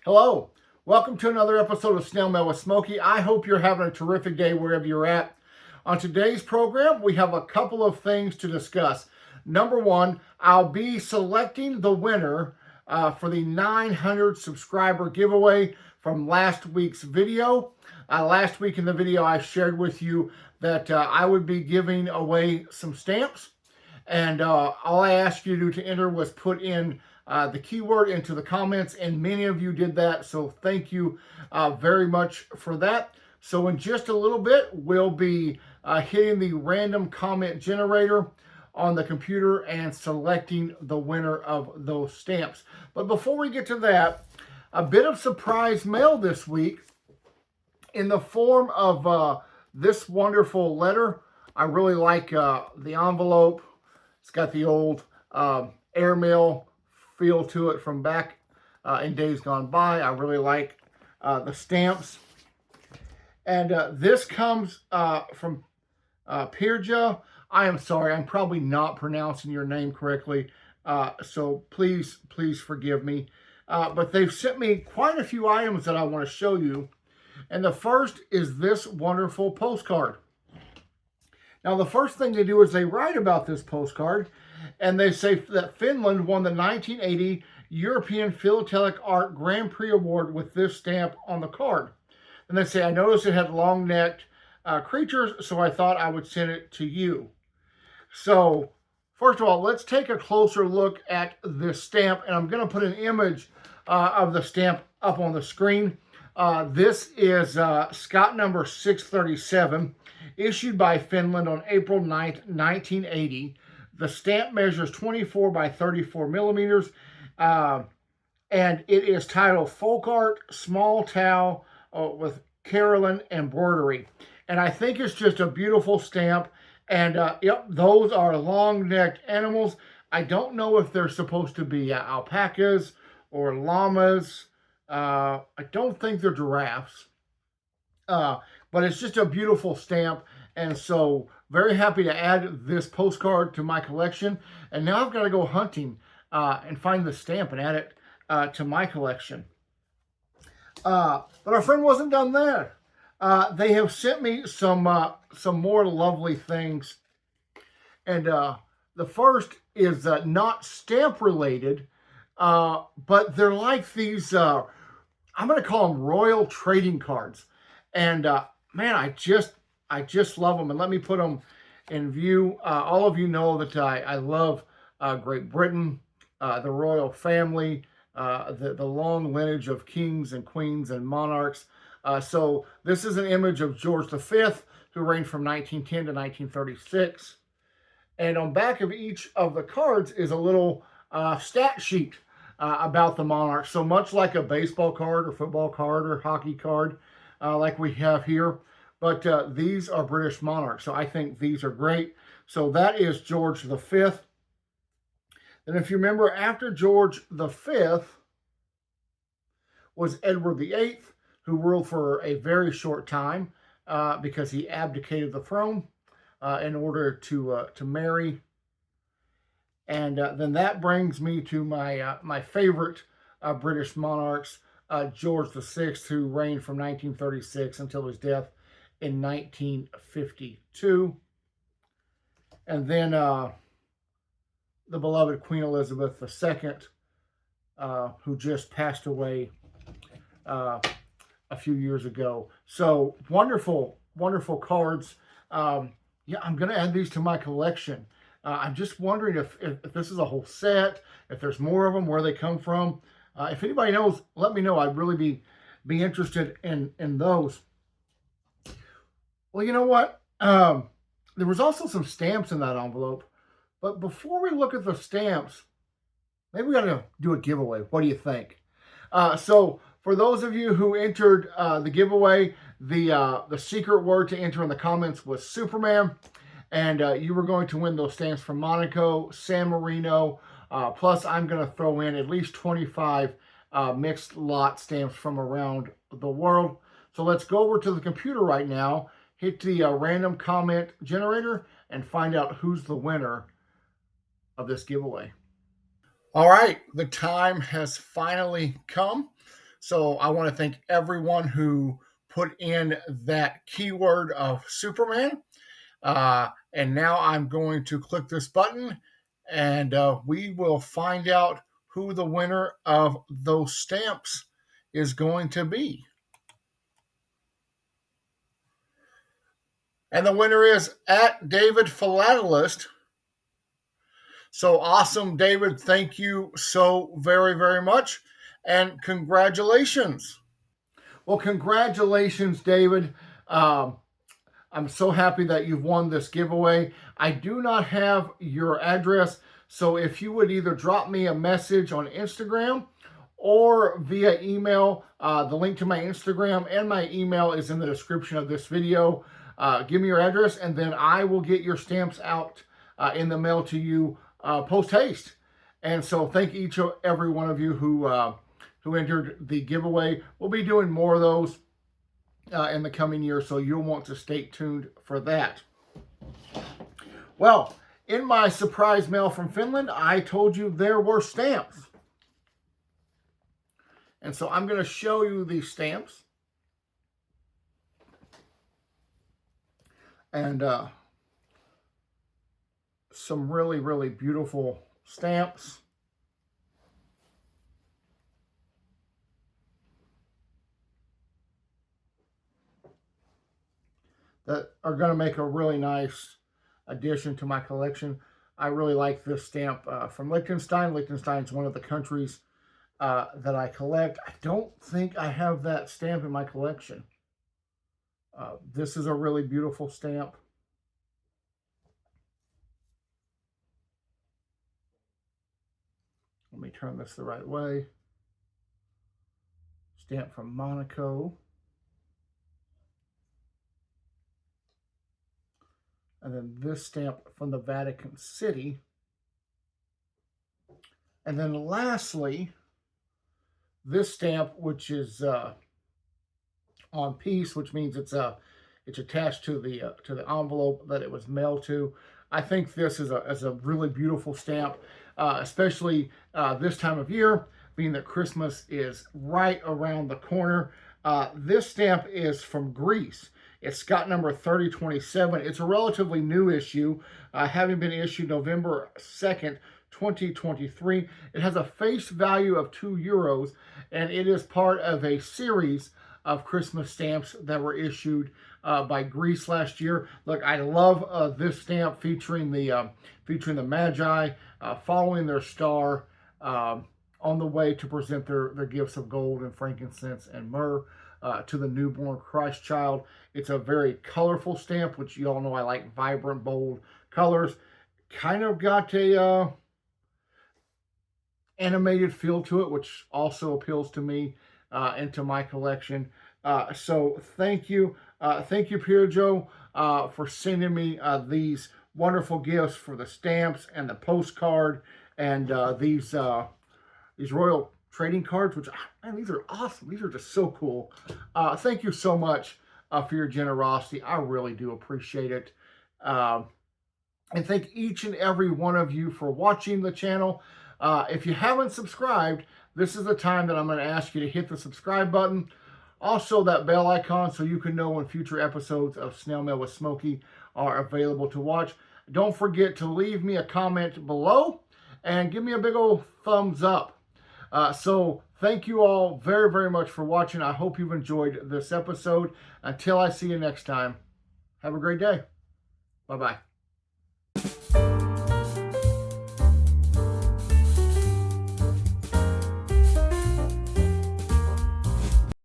Hello, welcome to another episode of Snail Mail with Smokey. I hope you're having a terrific day wherever you're at. On today's program, we have a couple of things to discuss. Number one, I'll be selecting the winner for the 900 subscriber giveaway from last week's video. Last week in the video, I shared with you that I would be giving away some stamps. And all I asked you to enter was put in the keyword into the comments, and many of you did that, so thank you very much for that. So in just a little bit, we'll be hitting the random comment generator on the computer and selecting the winner of those stamps. But before we get to that, a bit of surprise mail this week in the form of this wonderful letter. I really like the envelope. It's got the old airmail feel to it from back in days gone by. I really like the stamps. And this comes from Pirja. I am sorry, I'm probably not pronouncing your name correctly, so please forgive me. But they've sent me quite a few items that I want to show you. And the first is this wonderful postcard. Now, the first thing they do is they write about this postcard, and they say that Finland won the 1980 European Philatelic Art Grand Prix Award with this stamp on the card. And they say, I noticed it had long-necked creatures, so I thought I would send it to you. So, first of all, let's take a closer look at this stamp, and I'm going to put an image of the stamp up on the screen. This is Scott number 637, issued by Finland on April 9th, 1980. The stamp measures 24 by 34 millimeters, and it is titled Folk Art Small Towel with Carolyn Embroidery. And I think it's just a beautiful stamp. And yep, those are long-necked animals. I don't know if they're supposed to be alpacas or llamas. I don't think they're giraffes. But it's just a beautiful stamp. And so very happy to add this postcard to my collection. And now I've got to go hunting and find the stamp and add it to my collection. But our friend wasn't done there. They have sent me some more lovely things. And the first is not stamp related, but they're like these, I'm going to call them royal trading cards. And man, I just love them. And let me put them in view. All of you know that I love Great Britain, the royal family, the long lineage of kings and queens and monarchs. So this is an image of George V, who reigned from 1910 to 1936. And on back of each of the cards is a little stat sheet about the monarch. So much like a baseball card or football card or hockey card like we have here. But these are British monarchs, so I think these are great. So that is George V. And if you remember, after George V was Edward VIII, who ruled for a very short time because he abdicated the throne in order to marry. And then that brings me to my favorite British monarchs, George VI, who reigned from 1936 until his death in 1952. And then the beloved Queen Elizabeth II, who just passed away a few years ago. So wonderful cards. Yeah, I'm going to add these to my collection. I'm just wondering if this is a whole set, if there's more of them, where they come from. If anybody knows, let me know. I'd really be interested in those. Well, you know what? There was also some stamps in that envelope. But before we look at the stamps, maybe we got to do a giveaway. What do you think? So for those of you who entered the giveaway, the secret word to enter in the comments was Superman. And you were going to win those stamps from Monaco, San Marino. Plus, I'm going to throw in at least 25 mixed lot stamps from around the world. So let's go over to the computer right now, hit the random comment generator, and find out who's the winner of this giveaway. All right, the time has finally come So I want to thank everyone who put in that keyword of Superman. And now I'm going to click this button, and we will find out who the winner of those stamps is going to be. And the winner is at David Philatelist. So awesome, David. Thank you so very, very much. And congratulations. Well, congratulations, David. I'm so happy that you've won this giveaway. I do not have your address, so if you would either drop me a message on Instagram or via email, the link to my Instagram and my email is in the description of this video. Give me your address, and then I will get your stamps out in the mail to you post haste. And so thank each and every one of you who entered the giveaway. We'll be doing more of those in the coming year, so you'll want to stay tuned for that. Well, in my surprise mail from Finland, I told you there were stamps. And so I'm going to show you these stamps. And some really, really beautiful stamps. That are going to make a really nice addition to my collection. I really like this stamp from Liechtenstein. Liechtenstein is one of the countries that I collect. I don't think I have that stamp in my collection. This is a really beautiful stamp. Let me turn this the right way. Stamp from Monaco. And then this stamp from the Vatican City. And then lastly, this stamp, which is on piece, which means it's attached to the envelope that it was mailed to. I think this is a really beautiful stamp, especially this time of year, being that Christmas is right around the corner. This stamp is from Greece. It's Scott number 3027. It's a relatively new issue, having been issued November 2nd, 2023. It has a face value of €2, and it is part of a series of Christmas stamps that were issued by Greece last year. Look, I love this stamp featuring the Magi following their star on the way to present their gifts of gold and frankincense and myrrh to the newborn Christ child. It's a very colorful stamp, which you all know I like vibrant, bold colors. Kind of got a animated feel to it, which also appeals to me and to my collection. So thank you, Piero, for sending me these wonderful gifts for the stamps and the postcard and these royal trading cards, which, man, these are awesome. These are just so cool. Thank you so much for your generosity. I really do appreciate it. And thank each and every one of you for watching the channel. If you haven't subscribed, this is the time that I'm going to ask you to hit the subscribe button. Also, that bell icon so you can know when future episodes of Snail Mail with Smokey are available to watch. Don't forget to leave me a comment below and give me a big old thumbs up. So thank you all very, very much for watching. I hope you've enjoyed this episode. Until I see you next time, have a great day. Bye-bye.